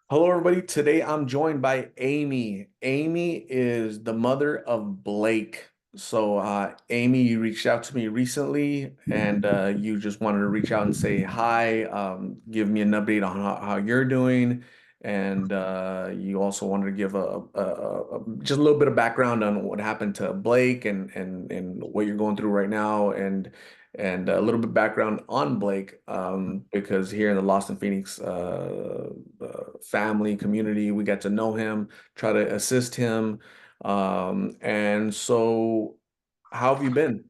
Hello, everybody. Today I'm joined by Amy. Amy is the mother of Blake. Amy, you reached out to me recently and you just wanted to reach out and say hi, give me an update on how you're doing. And you also wanted to give just a little bit of background on what happened to Blake and what you're going through right now. And a little bit background on Blake, because here in the Lost in Phoenix family community, we got to know him, try to assist him. How have you been?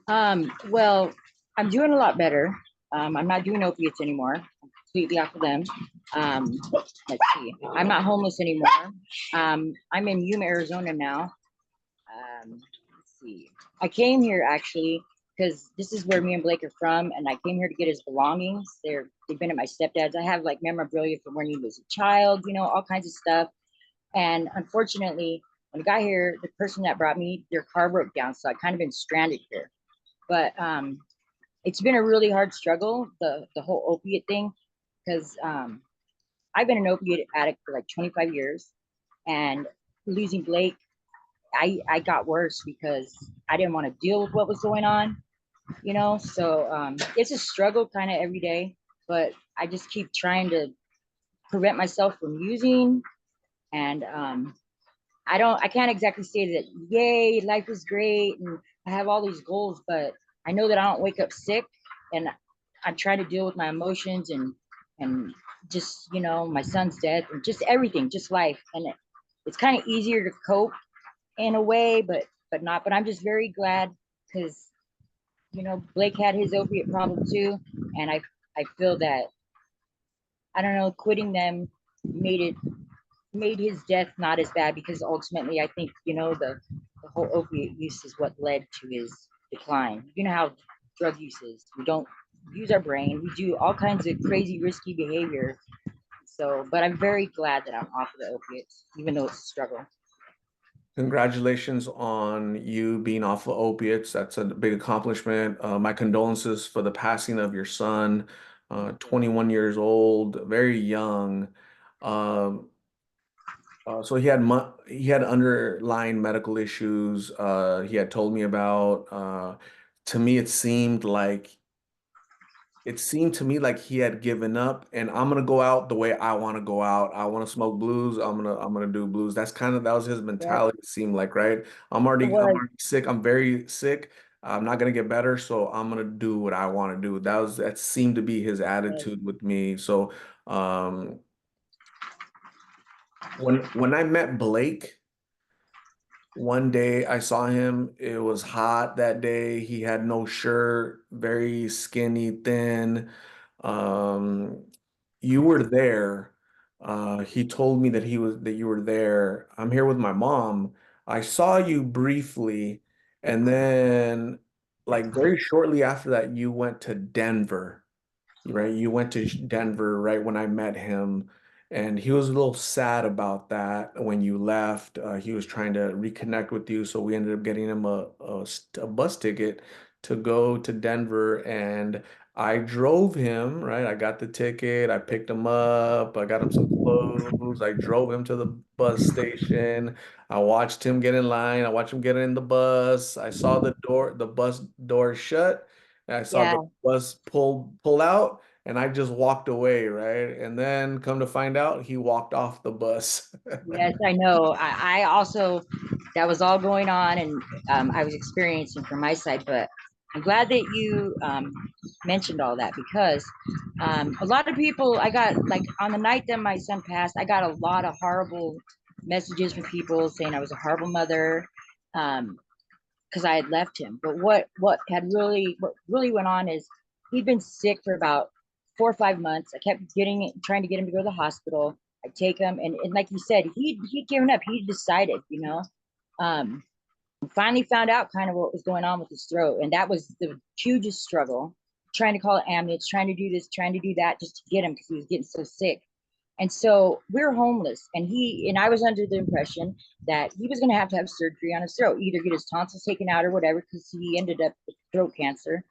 Well, I'm doing a lot better. I'm not doing opiates anymore. I'm completely off of them. Let's see. I'm not homeless anymore. I'm in Yuma, Arizona now. Let's see. I came here actually because this is where me and Blake are from, and I came here to get his belongings. They've been at my stepdad's. I have like memorabilia from when he was a child, all kinds of stuff. And unfortunately, when I got here, the person that brought me, their car broke down, so I kind of been stranded here. But it's been a really hard struggle, the whole opiate thing, because I've been an opiate addict for like 25 years, and losing Blake, I got worse because I didn't want to deal with what was going on. So it's a struggle kind of every day, but I just keep trying to prevent myself from using. And I can't exactly say that, yay, life is great and I have all these goals, but I know that I don't wake up sick, and I'm trying to deal with my emotions and just, my son's death and just everything, just life. And it's kind of easier to cope in a way, but not. But I'm just very glad because, Blake had his opiate problem too. And I feel that, I don't know, quitting them made it made his death not as bad, because ultimately I think, the whole opiate use is what led to his decline. You know how drug use is. We don't use our brain. We do all kinds of crazy, risky behavior. So, but I'm very glad that I'm off of the opiates, even though it's a struggle. Congratulations on you being off of opiates. That's a big accomplishment. My condolences for the passing of your son, Thank you. 21 years old, very young. Um, so he had underlying medical issues. He had told me about. To me, it seemed to me like he had given up, and I'm gonna go out the way I want to go out. I want to smoke blues. I'm gonna do blues. That was his Yeah, mentality. It seemed like, right? it I'm was. already sick. I'm very sick. I'm not gonna get better, so I'm gonna do what I want to do. That seemed to be his attitude with me. Um, when I met Blake. One day I saw him. It was hot that day. He had no shirt, very skinny, thin. Um, you were there. He told me that you were there. I'm here with my mom. I saw you briefly, and then like very shortly after that, you went to Denver, right? You went to Denver right when I met him, and he was a little sad about that when you left. He was trying to reconnect with you, so we ended up getting him a bus ticket to go to Denver, and I drove him, right? I got the ticket, I picked him up, I got him some clothes, I drove him to the bus station. I watched him get in line, I watched him get in the bus. I saw the bus door shut, and I saw Yeah. the bus pull out, and I just walked away, right? And then come to find out, he walked off the bus. Yes, I know. I also, that was all going on, and I was experiencing from my side. But I'm glad that you mentioned all that, because a lot of people, I got like on the night that my son passed, I got a lot of horrible messages from people saying I was a horrible mother, because I had left him. But what really went on is he'd been sick for about 4 or 5 months. I kept trying to get him to go to the hospital. I take him, and like you said, he'd given up. He decided, Um, finally found out kind of what was going on with his throat, and that was the hugest struggle. Trying to call an ambulance, trying to do this, trying to do that, just to get him because he was getting so sick. And so we're homeless, and I was under the impression that he was going to have surgery on his throat, either get his tonsils taken out or whatever, because he ended up with throat cancer.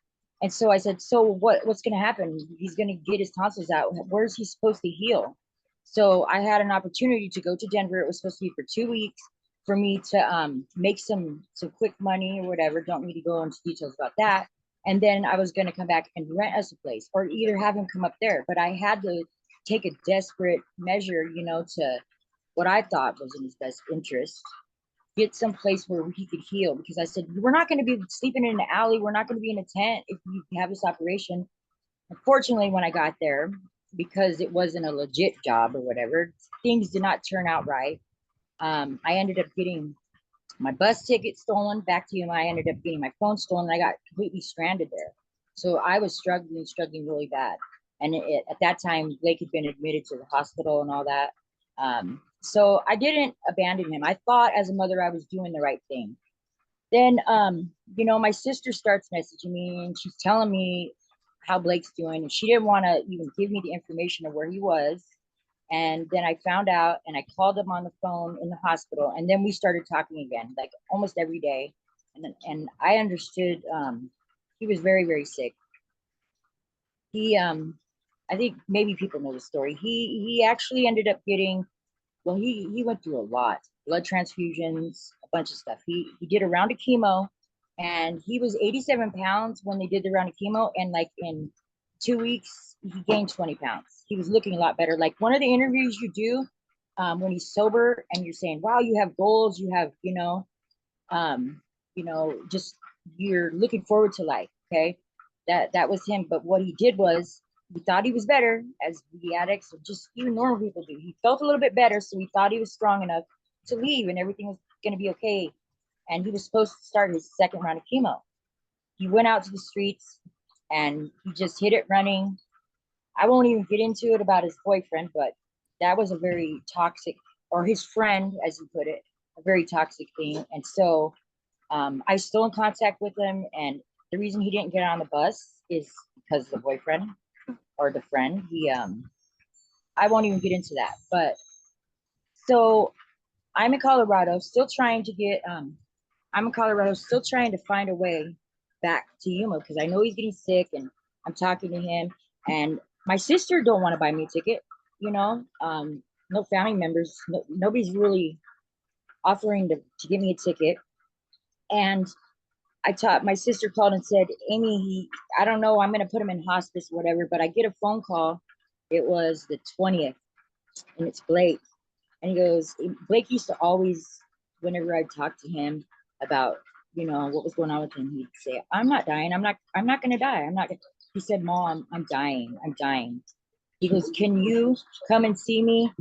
And so I said, so what's going to happen? He's going to get his tonsils out. Where's he supposed to heal? So I had an opportunity to go to Denver. It was supposed to be for 2 weeks for me to make some quick money or whatever. Don't need to go into details about that. And then I was going to come back and rent us a place, or either have him come up there. But I had to take a desperate measure, to what I thought was in his best interest, get some place where he could heal. Because I said, we're not going to be sleeping in an alley. We're not going to be in a tent if you have this operation. Unfortunately, when I got there, because it wasn't a legit job or whatever, things did not turn out right. I ended up getting my bus ticket stolen back to Yuma. I ended up getting my phone stolen. And I got completely stranded there. So I was struggling really bad. And at that time, Blake had been admitted to the hospital and all that. So I didn't abandon him. I thought as a mother I was doing the right thing. Then, my sister starts messaging me and she's telling me how Blake's doing. And she didn't want to even give me the information of where he was. And then I found out and I called him on the phone in the hospital. And then we started talking again, like almost every day. And I understood he was very, very sick. He, I think maybe people know the story. He actually ended up getting, well, he went through a lot, blood transfusions, a bunch of stuff. He did a round of chemo, and he was 87 pounds when they did the round of chemo, and like in 2 weeks he gained 20 pounds. He was looking a lot better. Like one of the interviews you do when he's sober, and you're saying, wow, you have goals, you have, just you're looking forward to life. Okay, that was him. But what he did was, we thought he was better, as the addicts or just even normal people do. He felt a little bit better, so we thought he was strong enough to leave and everything was going to be okay. And he was supposed to start his second round of chemo. He went out to the streets and he just hit it running. I won't even get into it about his boyfriend, but that was a very toxic, or his friend, as he put it, a very toxic thing. And so I still in contact with him. And the reason he didn't get on the bus is because of the boyfriend or the friend. I won't even get into that. But so I'm in Colorado, still trying to get I'm in Colorado, still trying to find a way back to Yuma, because I know he's getting sick and I'm talking to him. And my sister don't want to buy me a ticket, no family members, nobody's really offering to give me a ticket. And my sister called and said, Amy, I don't know, I'm going to put him in hospice, whatever. But I get a phone call. It was the 20th, and it's Blake. And he goes, Blake used to always, whenever I'd talk to him about, what was going on with him, he'd say, I'm not dying. I'm not going to die. I'm not. He said, Mom, I'm dying. I'm dying. He goes, can you come and see me?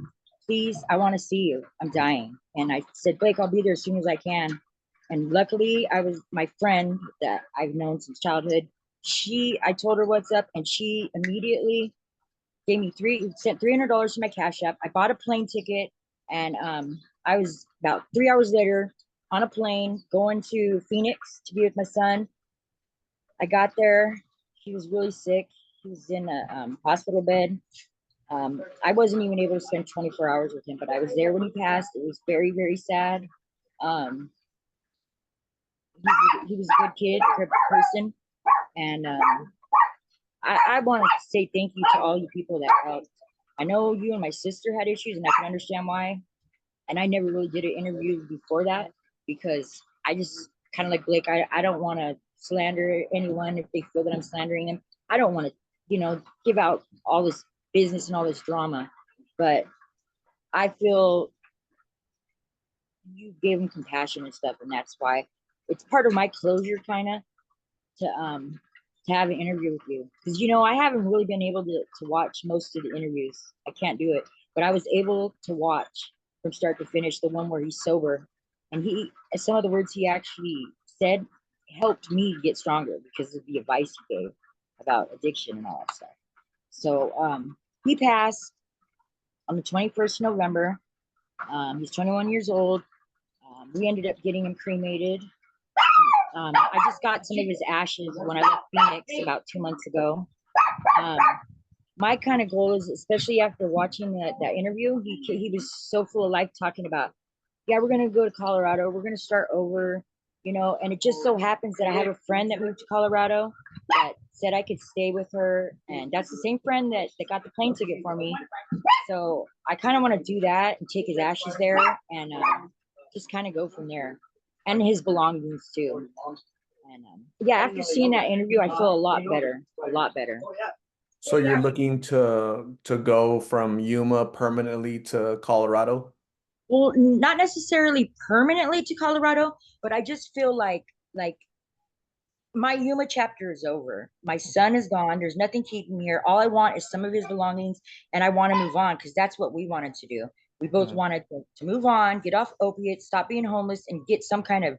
Please, I want to see you. I'm dying. And I said, Blake, I'll be there as soon as I can. And luckily, my friend that I've known since childhood. I told her what's up, and she immediately sent $300 to my Cash App. I bought a plane ticket, and I was about 3 hours later on a plane going to Phoenix to be with my son. I got there. He was really sick. He was in a hospital bed. I wasn't even able to spend 24 hours with him, but I was there when he passed. It was very, very sad. Um, he was a good kid, a good person. And I want to say thank you to all you people that helped. I know you and my sister had issues, and I can understand why. And I never really did an interview before that, because I just kind of like Blake. I don't want to slander anyone if they feel that I'm slandering them. I don't want to, give out all this business and all this drama. But I feel you gave them compassion and stuff, and that's why it's part of my closure, kind of, to have an interview with you, because I haven't really been able to watch most of the interviews. I can't do it, but I was able to watch from start to finish the one where he's sober, and some of the words he actually said helped me get stronger because of the advice he gave about addiction and all that stuff. So he passed on the 21st of November. He's 21 years old. We ended up getting him cremated. I just got some of his ashes when I left Phoenix about 2 months ago. My kind of goal is, especially after watching that interview, he was so full of life, talking about, yeah, we're going to go to Colorado. We're going to start over, and it just so happens that I have a friend that moved to Colorado that said I could stay with her. And that's the same friend that got the plane ticket for me. So I kind of want to do that and take his ashes there and just kind of go from there, and his belongings too. And yeah, after seeing that interview, I feel a lot better, a lot better. So you're looking to go from Yuma permanently to Colorado? Well, not necessarily permanently to Colorado, but I just feel like my Yuma chapter is over. My son is gone. There's nothing keeping me here. All I want is some of his belongings, and I want to move on because that's what we wanted to do. We both wanted to move on, get off opiates, stop being homeless, and get some kind of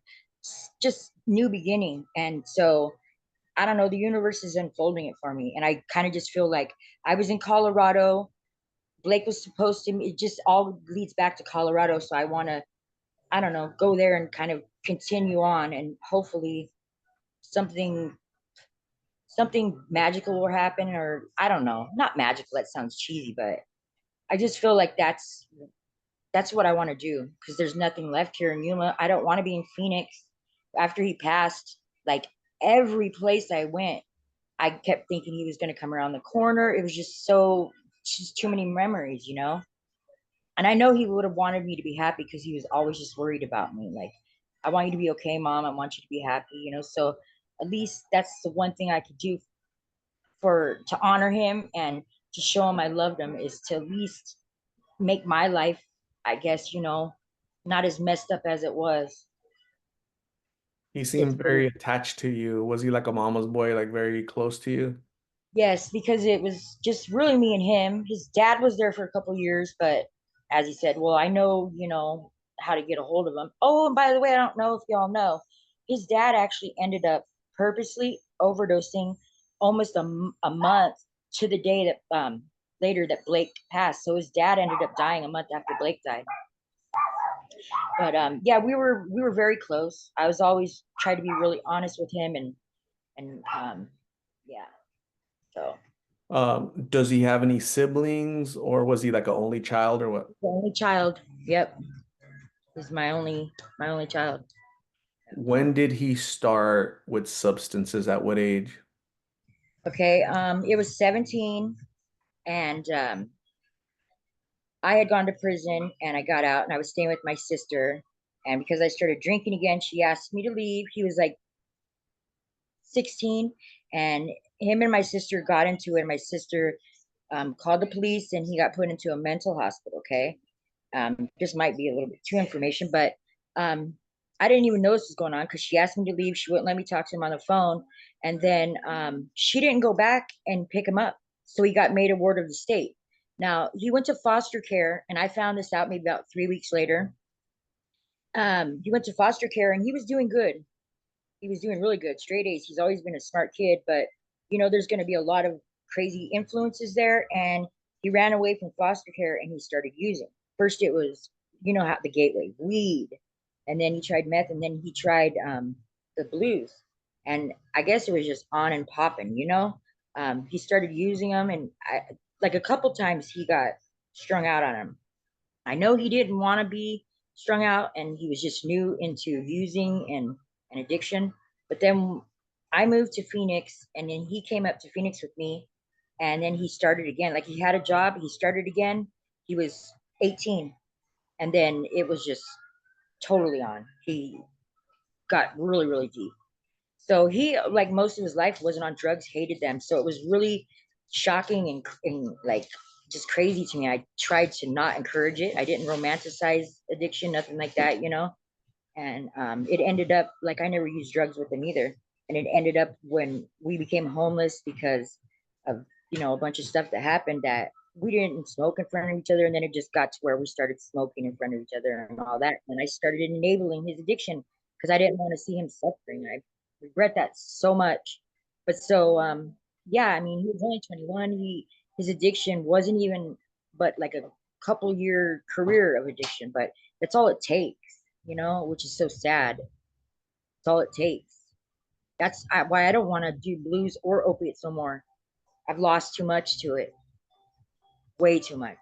just new beginning. And so I don't know, the universe is unfolding it for me. And I kind of just feel like I was in Colorado. Blake was supposed to, it just all leads back to Colorado. So I want to, I don't know, go there and kind of continue on, and hopefully something something magical will happen, or I don't know, not magical, that sounds cheesy, but I just feel like that's what I want to do because there's nothing left here in Yuma. I don't want to be in Phoenix. After he passed, like every place I went, I kept thinking he was going to come around the corner. It was just too many memories, you know? And I know he would have wanted me to be happy because he was always just worried about me. Like, I want you to be okay, mom. I want you to be happy, you know? So at least that's the one thing I could do for to honor him and to show him I loved him, is to at least make my life, I guess, you know, not as messed up as it was. He It's seemed really, very attached to you. Was he like a mama's boy, like very close to you? yes, because it was just really me and him. His dad was there for a couple years, but as he said, well, I know, you know, how to get a hold of him. Oh, and by the way, I don't know if y'all know, his dad actually ended up purposely overdosing almost a month to the day that later that Blake passed. So his dad ended up dying a month after Blake died. But yeah, we were very close. I was always trying to be really honest with him, and yeah. So Does he have any siblings or was he like an only child or what? the only child. Yep, he's my only child. When did he start with substances? At what age? Okay, it was 17, and I had gone to prison, and I got out, and I was staying with my sister. And because I started drinking again, she asked me to leave. He was like 16, and him and my sister got into it. My sister called the police, and he got put into a mental hospital. Okay, this might be a little bit too information, but um, I didn't even know this was going on because she asked me to leave. She wouldn't let me talk to him on the phone, and then she didn't go back and pick him up, so he got made a ward of the state. Now he went to foster care, and I found this out maybe about 3 weeks later. He went to foster care, and he was doing good. He was doing really good, straight A's. He's always been a smart kid, but you know, there's going to be a lot of crazy influences there. And he ran away from foster care and he started using. First, it was, you know, how the gateway weed, and then he tried meth, and then he tried the blues. And I guess it was just on and popping, you know. He started using them, and like a couple times he got strung out on him. I know he didn't want to be strung out, and he was just new into using and addiction. But then I moved to Phoenix, and then he came up to Phoenix with me, and then he started again. Like, he had a job, he started again. He was 18, and then it was just totally on. He got really, really deep. So he, like most of his life, wasn't on drugs, hated them. So it was really shocking and like just crazy to me. I tried to not encourage it. I didn't romanticize addiction, nothing like that, you know. And it ended up like I never used drugs with him either. And it ended up when we became homeless because of, you know, a bunch of stuff that happened, that we didn't smoke in front of each other, and then it just got to where we started smoking in front of each other and all that, and I started enabling his addiction because I didn't want to see him suffering. I regret that so much. But so yeah, I mean, he was only 21. His addiction wasn't even but like a couple year career of addiction, but that's all it takes, you know, which is so sad. That's all it takes. Why I don't want to do blues or opiates no more. I've lost too much to it, way too much.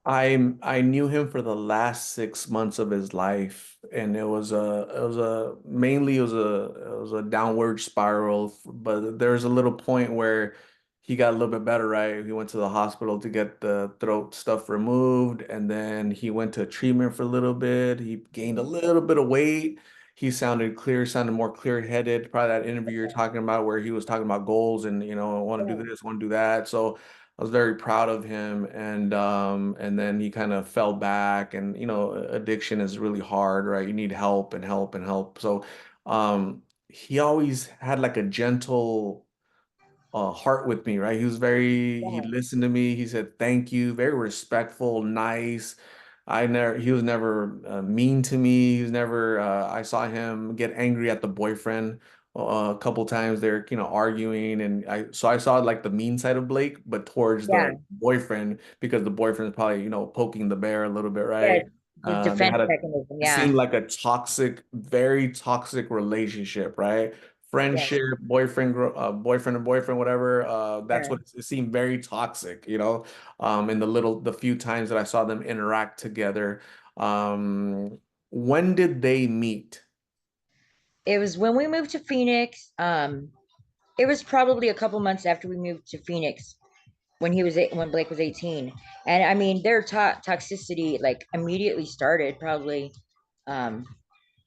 I knew him for the last 6 months of his life, and it was a mainly it was a downward spiral, but there's a little point where he got a little bit better, right? He went to the hospital to get the throat stuff removed, and then he went to treatment for a little bit. He gained a little bit of weight. He sounded clear, sounded more clear-headed. Probably that interview you're talking about where he was talking about goals and, I want to do Yeah. this, want to do that. So I was very proud of him, and then he kind of fell back, and addiction is really hard, right? You need help and help and help. So he always had like a gentle heart with me, right? He Yeah. listened to me. He said, thank you, very respectful, nice. He was never mean to me. He was never, I saw him get angry at the boyfriend a couple times. They're, arguing. And so I saw like the mean side of Blake, but towards the Yeah. boyfriend, because the boyfriend's probably, poking the bear a little bit, Yeah. right? His They defense had mechanism. it Yeah. seemed like a toxic, very toxic relationship, right? Yes. Friendship, boyfriend and boyfriend, whatever. That's Yeah. what it seemed very toxic, in the few times that I saw them interact together. Um, when did they meet? It was when we moved to Phoenix. It was probably a couple months after we moved to Phoenix when when Blake was 18. And I mean, their toxicity like immediately started probably, um,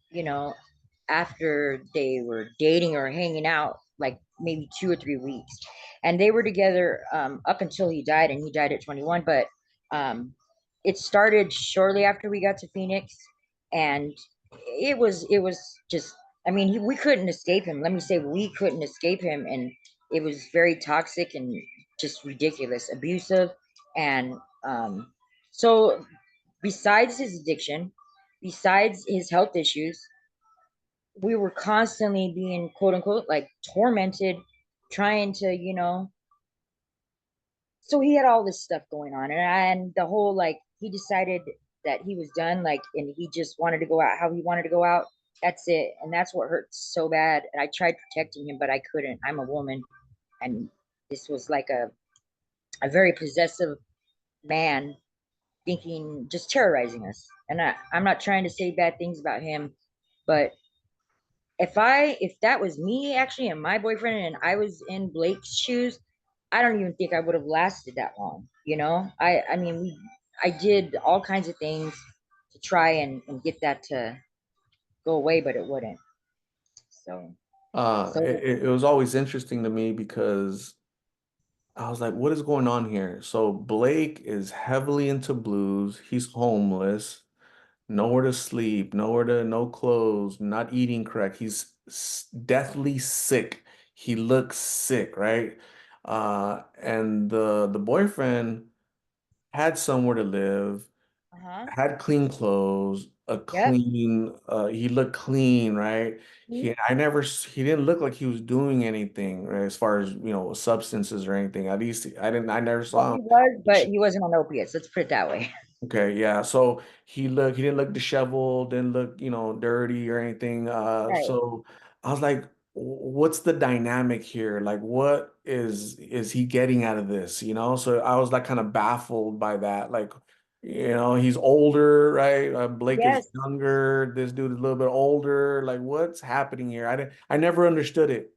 you know, after they were dating or hanging out, like maybe 2 or 3 weeks. And they were together up until he died, and he died at 21. But um, it started shortly after we got to Phoenix, and it was just, I mean, we couldn't escape him. Let me say, we couldn't escape him, and it was very toxic and just ridiculous, abusive, and so besides his addiction, besides his health issues, we were constantly being quote unquote like tormented, trying to, so he had all this stuff going on, and the whole like he decided that he was done, like, and he just wanted to go out how he wanted to go out. That's it. And that's what hurts so bad. And I tried protecting him, but I couldn't. I'm a woman, and this was like a very possessive man, thinking, just terrorizing us. And I'm not trying to say bad things about him, but if that was me actually and my boyfriend and I was in Blake's shoes, I don't even think I would have lasted that long. I mean, I did all kinds of things to try and get that to go away, but it wouldn't. So so It was always interesting to me because I was like, what is going on here? So Blake is heavily into blues. He's homeless, nowhere to sleep, no clothes, not eating correct. He's deathly sick. He looks sick, right? And the boyfriend had somewhere to live, uh-huh. had clean clothes, Yep. he looked clean, right? He didn't look like he was doing anything, right, as far as, substances or anything. At least I never Well, saw he him. was, but he wasn't on opiates. Let's put it that way. Okay, yeah. So he didn't look disheveled, didn't look, dirty or anything. Right. So I was like, what's the dynamic here? Like, what is he getting out of this? So I was like kind of baffled by that. Like, he's older, right? Blake is Yes. younger. This dude is a little bit older. Like, what's happening here? I never understood it.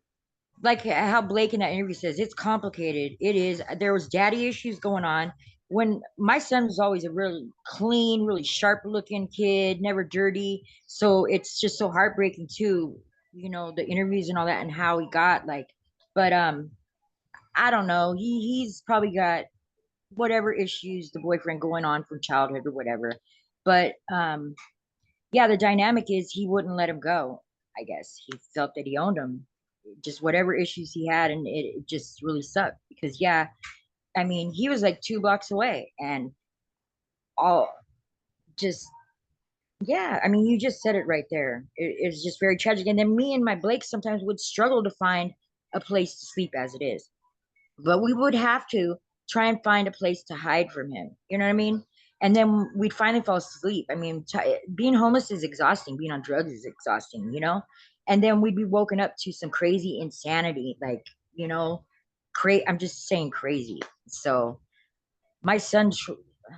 Like how Blake in that interview says, it's complicated. It is. There was daddy issues going on. When my son was always a really clean, really sharp looking kid, never dirty. So it's just so heartbreaking too, the interviews and all that and how he got like, but I don't know. He's probably got whatever issues the boyfriend going on from childhood or whatever. But yeah, the dynamic is he wouldn't let him go. I guess he felt that he owned him, just whatever issues he had, and it just really sucked because yeah, I mean, he was like 2 blocks away, and all just yeah, I mean, you just said it right there. It's just very tragic. And then me and my Blake sometimes would struggle to find a place to sleep as it is, but we would have to try and find a place to hide from him. You know what I mean? And then we'd finally fall asleep. I mean, being homeless is exhausting. Being on drugs is exhausting. And then we'd be woken up to some crazy insanity, like, you know, I'm just saying crazy. So my son,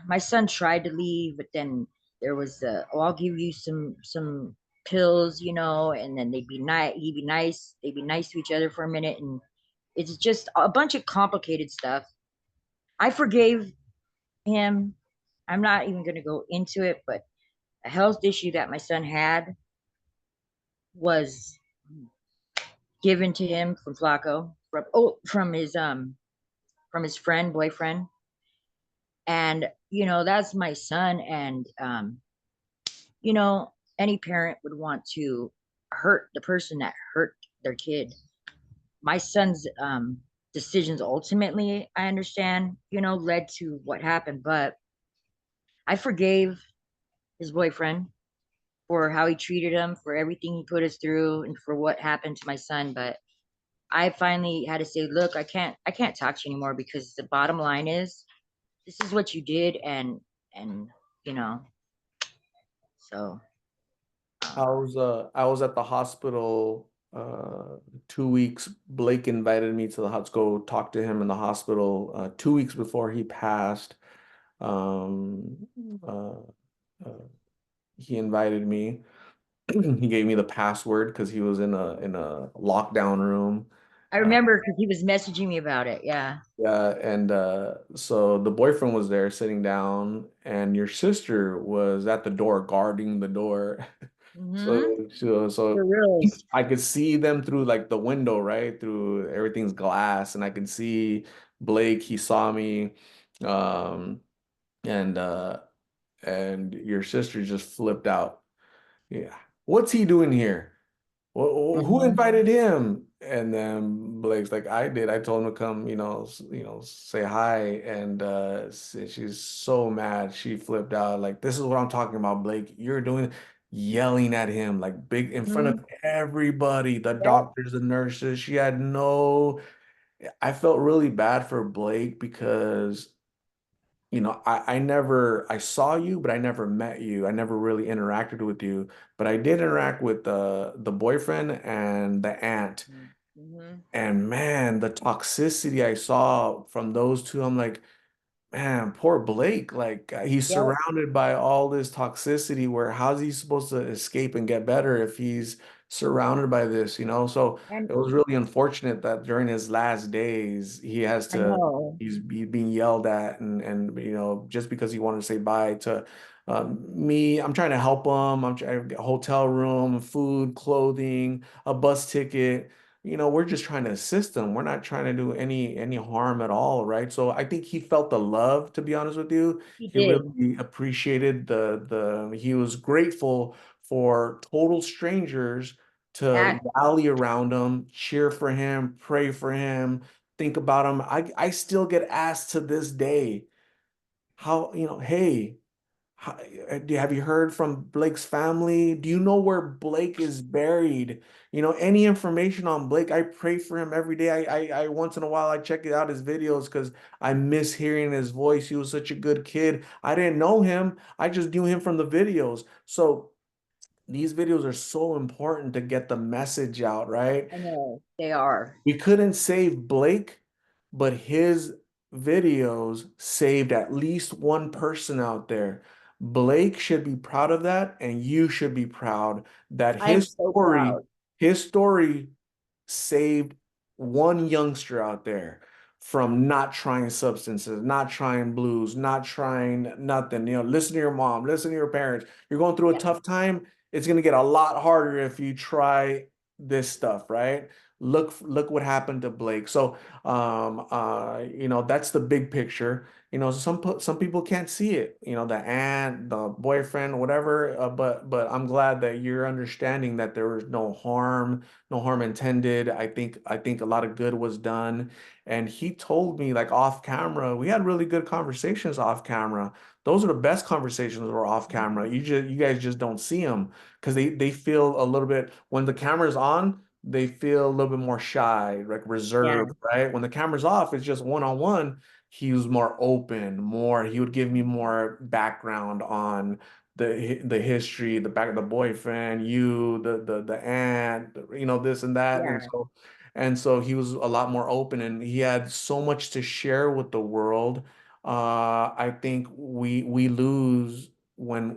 my son tried to leave, but then there was oh, I'll give you some pills, and then they'd be nice. He'd be nice. They'd be nice to each other for a minute, and It's just a bunch of complicated stuff. I forgave him. I'm not even going to go into it, but a health issue that my son had was given to him from Flacco, from his friend, boyfriend. And that's my son. And any parent would want to hurt the person that hurt their kid. My son's decisions ultimately, I understand, led to what happened, but I forgave his boyfriend for how he treated him, for everything he put us through, and for what happened to my son. But I finally had to say, look, I can't talk to you anymore, because the bottom line is this is what you did. And you know so um I was at the hospital 2 weeks. Blake invited me to the hospital, go talk to him in the hospital 2 weeks before he passed. Um, uh, uh, he invited me. He gave me the password because he was in a lockdown room. I Uh, remember because he was messaging me about it. Yeah. yeah, and so the boyfriend was there sitting down, and your sister was at the door guarding the door. Mm-hmm. So For real. I could see them through like the window, right? Through everything's glass, and I could see Blake. He saw me, um, and uh, and your sister just flipped out. Yeah, what's he doing here? Well, who Mm-hmm. invited him? And then Blake's like, I did. I told him to come, say hi. And she's so mad. She flipped out. Like, this is what I'm talking about, Blake. You're doing, yelling at him, like big in front Mm-hmm. of everybody, the Yep. doctors, the nurses. She had no, I felt really bad for Blake because I never, I saw you, but I never met you. I never really interacted with you, but I did interact with the boyfriend and the aunt. Mm-hmm. And man, the toxicity I saw from those two, I'm like, man, poor Blake. Like he's Yep. surrounded by all this toxicity where how's he supposed to escape and get better if he's surrounded by this? So And it was really unfortunate that during his last days he has I to know. he's being yelled at and just because he wanted to say bye to me. I'm trying to help him. I'm trying to get a hotel room, food, clothing, a bus ticket. We're just trying to assist him. We're not trying to do any harm at all, right? So I think he felt the love, to be honest with you. He He did. really appreciated the he was grateful for total strangers to That rally around him, cheer for him, pray for him, think about him. I still get asked to this day, how, hey, have you heard from Blake's family? Do you know where Blake is buried? Any information on Blake? I pray for him every day. I once in a while I check out his videos because I miss hearing his voice. He was such a good kid. I didn't know him. I just knew him from the videos. So these videos are so important to get the message out, right? I know they are. We couldn't save Blake, but his videos saved at least one person out there. Blake should be proud of that, and you should be proud that I'm so proud. his story saved one youngster out there from not trying substances, not trying blues, not trying nothing. Listen to your mom, listen to your parents. You're going through a Yeah. tough time. It's going to get a lot harder if you try this stuff, right? Look what happened to Blake. So, that's the big picture. Some people can't see it. The aunt, the boyfriend, whatever. But I'm glad that you're understanding that there was no harm intended. I think a lot of good was done. And he told me like off camera, we had really good conversations off camera. Those are the best conversations that were off camera. You guys just don't see them because they feel a little bit when the camera's on, they feel a little bit more shy, like Yeah. reserved, right? When the camera's off, it's just one-on-one. He was more open, he would give me more background on the history, the back of the boyfriend, the aunt, this and that, and Yeah. so he was a lot more open, and he had so much to share with the world. I think we lose when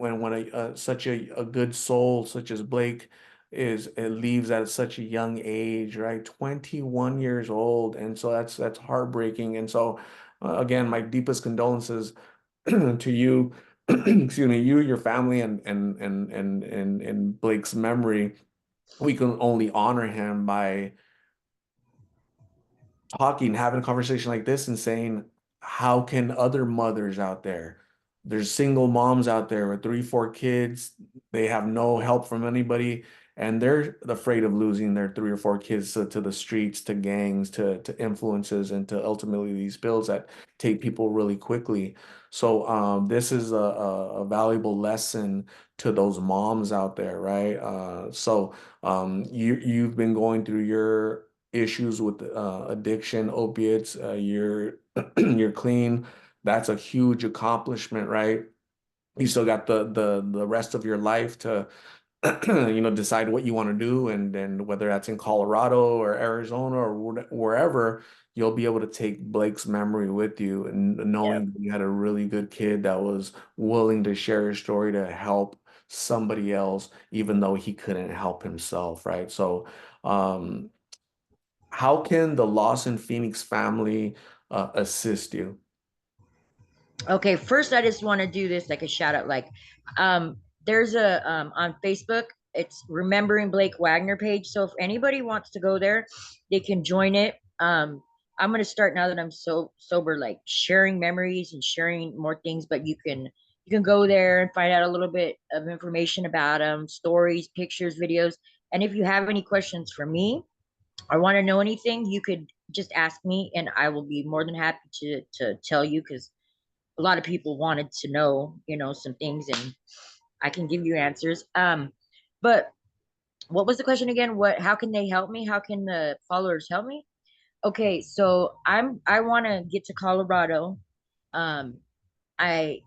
such a good soul such as Blake is it leaves at such a young age, right? 21 years old. And so that's heartbreaking. And so again, my deepest condolences to you, excuse me, you, your family, and Blake's memory. We can only honor him by talking, having a conversation like this and saying, how can other mothers out there, there's single moms out there with three, four kids, they have no help from anybody, and they're afraid of losing their three or four kids to the streets, to gangs, to influences, and to ultimately these pills that take people really quickly. So this is a valuable lesson to those moms out there, right? You've been going through your issues with addiction, opiates, you're you're clean. That's a huge accomplishment, right? You still got the rest of your life to decide what you want to do, and then whether that's in Colorado or Arizona or wherever, you'll be able to take Blake's memory with you, and Yep. knowing that you had a really good kid that was willing to share his story to help somebody else, even though he couldn't help himself, right? So, um, how can the Lost in Phoenix family assist you? Okay, first I just want to do this like a shout out. There's a on Facebook, it's Remembering Blake Wagner page. So if anybody wants to go there, they can join it. I'm gonna start now that I'm so sober, like sharing memories and sharing more things. But you can go there and find out a little bit of information about them, stories, pictures, videos. And if you have any questions for me or want to know anything, you could just ask me, and I will be more than happy to tell you because a lot of people wanted to know, some things, and I can give you answers. But what was the question again? How can they help me? How can the followers help me? Okay, so I want to get to Colorado. Um, I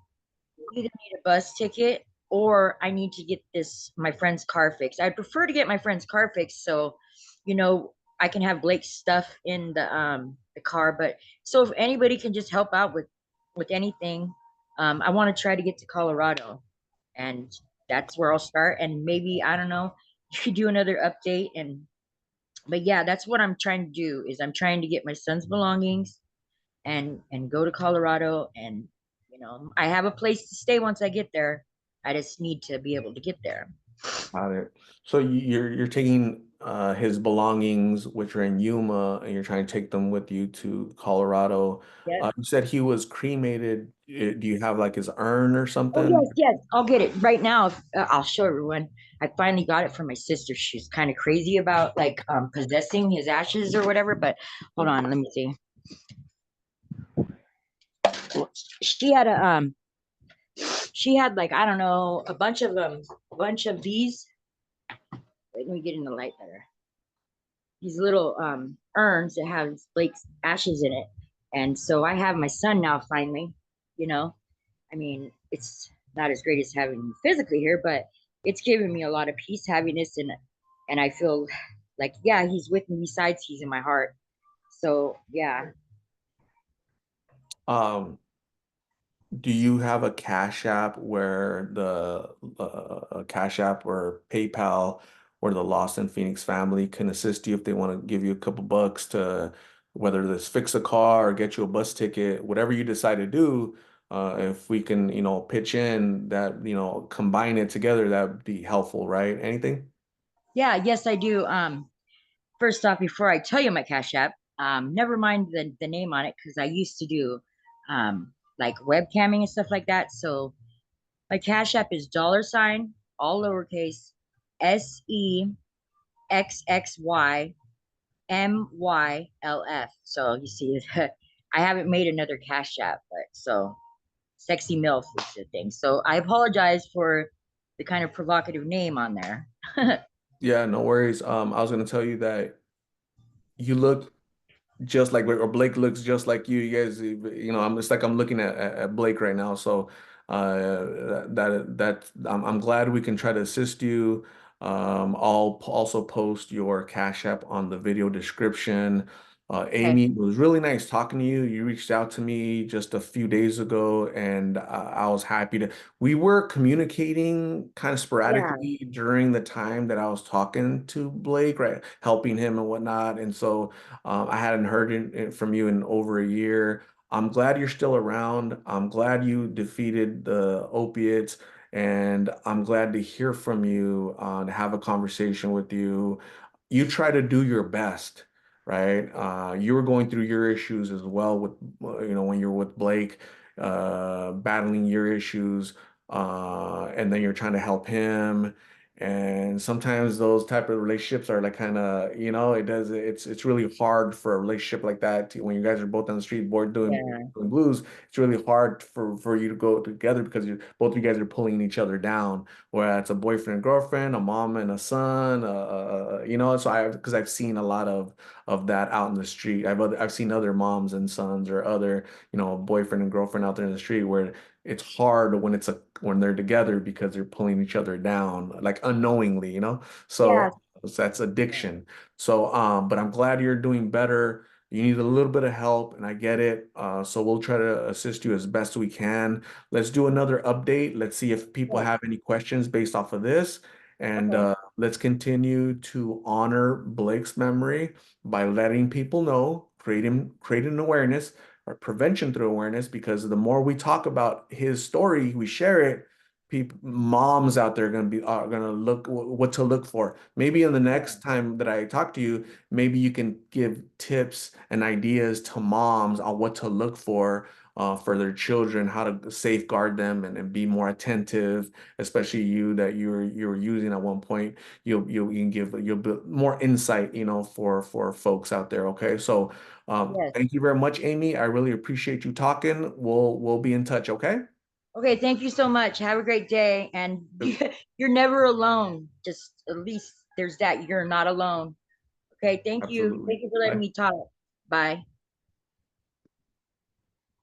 either need a bus ticket or I need to get this my friend's car fixed. I prefer to get my friend's car fixed so you know I can have Blake's stuff in the car. But so if anybody can just help out with anything, I want to try to get to Colorado, and that's where I'll start. And maybe I don't know, you could do another update. And but yeah, that's what I'm trying to do. Is I'm trying to get my son's belongings and go to Colorado. And I have a place to stay once I get there. I just need to be able to get there. Got it. So you're taking his belongings, which are in Yuma, and you're trying to take them with you to Colorado. Yep. You said he was cremated. Do you have like his urn or Oh something? yes, yes. I'll get it right now. I'll show everyone. I finally got it from my sister. She's kind of crazy about like possessing his ashes or whatever. But hold on, let me see. She had she had like, I don't know, a bunch of these. Wait, let me get in the light better. These little urns that have Blake's ashes in it. And so I have my son now finally, you know. I mean, it's not as great as having him physically here, but it's given me a lot of peace, happiness, and I feel like, yeah, he's with me. Besides, he's in my heart. So yeah. Um, do you have a Cash App where a Cash App or PayPal where the Lost in Phoenix family can assist you if they want to give you a couple bucks to whether this fix a car or get you a bus ticket, whatever you decide to do, if we can, pitch in that, combine it together, that'd be helpful, right? Anything? Yeah, yes, I do. First off, before I tell you my Cash App, never mind the name on it because I used to do like webcamming and stuff like that. So my Cash App is $ all lowercase SEXXYMYLF. So you see, I haven't made another Cash App, but so sexy MILF is the thing. So I apologize for the kind of provocative name on there. Yeah, no worries. I was gonna tell you that you look just like Blake, or Blake looks just like you. You guys, I'm looking at Blake right now. So I'm glad we can try to assist you. I'll also post your Cash App on the video description. Okay. Amy, it was really nice talking to you. You reached out to me just a few days ago, and I was happy to. We were communicating kind of Yeah. sporadically during the time that I was talking to Blake, right, helping him and whatnot. And so I hadn't heard from you in over a year. I'm glad you're still around. I'm glad you defeated the opiates, and I'm glad to hear from you, to have a conversation with you. You try to do your best, right? You were going through your issues as well with, when you're with Blake, battling your issues, and then you're trying to help him. And sometimes those type of relationships are like kind of, it's really hard for a relationship like that when you guys are both on the street board Yeah. doing blues. It's really hard for you to go together because both of you guys are pulling each other down, whether it's a boyfriend and girlfriend, a mom and a son, so because I've seen a lot of that out in the street. I've seen other moms and sons or other, boyfriend and girlfriend out there in the street where it's hard when they're together because they're pulling each other down, like unknowingly, Yeah. so that's addiction. So but I'm glad you're doing better. You need a little bit of help, and I get it. So we'll try to assist you as best we can. Let's do another update. Let's see if people Yes. have any questions based off of this. And Okay. let's continue to honor Blake's memory by letting people know, creating awareness or prevention through awareness, because the more we talk about his story, we share it, people, moms out there are gonna look what to look for. Maybe in the next time that I talk to you, maybe you can give tips and ideas to moms on what to look for their children, how to safeguard them and be more attentive, especially you that you were using at one point. You can give you'll build more insight, for folks out there. Okay, so Yes. thank you very much, Amy. I really appreciate you talking. We'll be in touch. Okay, Okay. Thank you so much. Have a great day. And you're never alone. Just at least there's that. You're not alone. Okay. Thank you. absolutely. Thank you for letting Bye. me talk. Bye.